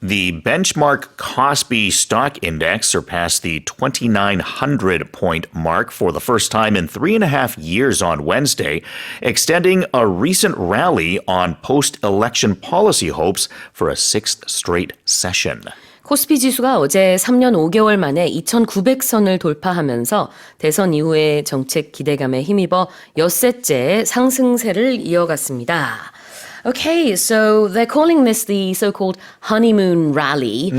The benchmark KOSPI stock index surpassed the 2,900-point mark for the first time in 3.5 years on Wednesday, extending a recent rally on post-election policy hopes for a sixth straight session. 코스피 지수가 어제 3년 5개월 만에 2,900선을 돌파하면서 대선 이후의 정책 기대감에 힘입어 엿새째 상승세를 이어갔습니다. Okay, so they're calling this the so-called honeymoon rally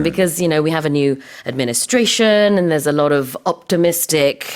because, you know, we have a new administration and there's a lot of optimistic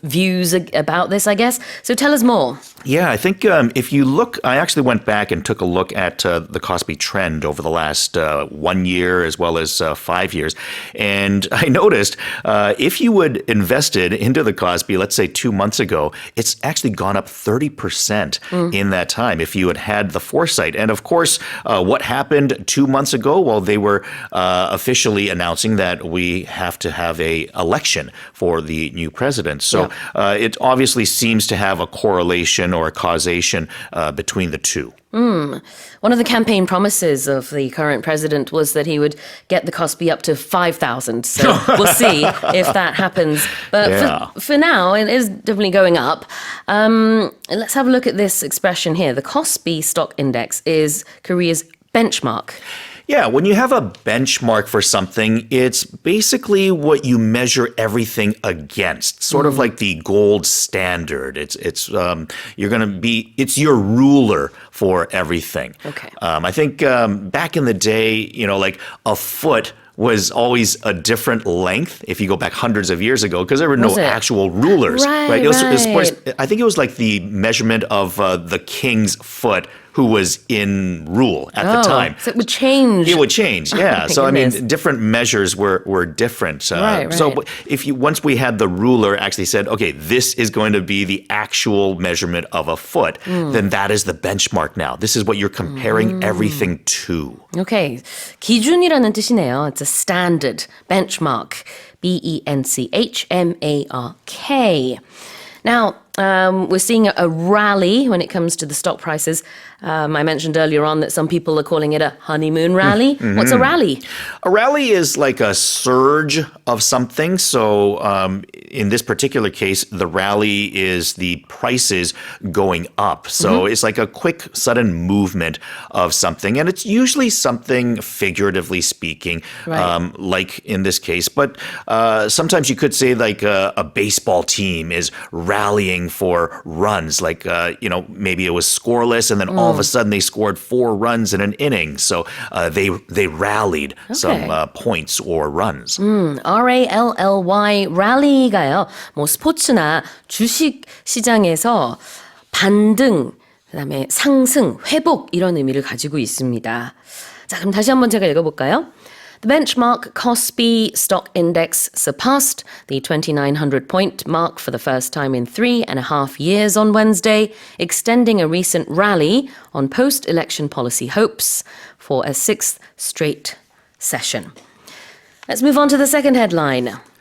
views about this, I guess. So tell us more. Yeah, I think if you look, I actually went back and took a look at the KOSPI trend over the last 1 year as well as 5 years. And I noticed if you would invested into the KOSPI, let's say 2 months ago, it's actually gone up 30% in that time if you had the foresight. And of course, what happened 2 months ago? Well, they were officially announcing that we have to have an election for the new president. So it obviously seems to have a correlation or a causation between the two. One of the campaign promises of the current president was that he would get the KOSPI up to 5,000. So we'll see if that happens. But for now, it is definitely going up. Let's have a look at this expression here. The KOSPI stock index is Korea's benchmark. Yeah, when you have a benchmark for something, it's basically what you measure everything against. Sort of like the gold standard. It's your ruler for everything. Okay. I think back in the day, you know, like a foot was always a different length if you go back hundreds of years ago because there were no actual rulers. Right. I think it was like the measurement of the king's foot who was in rule at the time. So it would change. It would change, yeah. So goodness. I mean, different measures were different. Right. So once we had the ruler actually said, okay, this is going to be the actual measurement of a foot, then that is the benchmark now. This is what you're comparing everything to. Okay. 기준이라는 뜻이네요. It's a standard, benchmark. BENCHMARK. Now, we're seeing a rally when it comes to the stock prices. I mentioned earlier on that some people are calling it a honeymoon rally. What's a rally? A rally is like a surge of something. So in this particular case, the rally is the prices going up. So it's like a quick, sudden movement of something. And it's usually something, figuratively speaking, like in this case. But sometimes you could say like a baseball team is rallying for runs. Like, maybe it was scoreless and then all of a sudden they scored 4 runs in an inning. So they rallied some points or runs. RALLY, rally가요. 뭐 스포츠나 주식 시장에서 반등, 그다음에 상승, 회복 이런 의미를 가지고 있습니다. 자, 그럼 다시 한번 제가 읽어볼까요? The benchmark KOSPI stock index surpassed the 2,900-point mark for the first time in 3.5 years on Wednesday, extending a recent rally on post-election policy hopes for a sixth straight session. Let's move on to the second headline.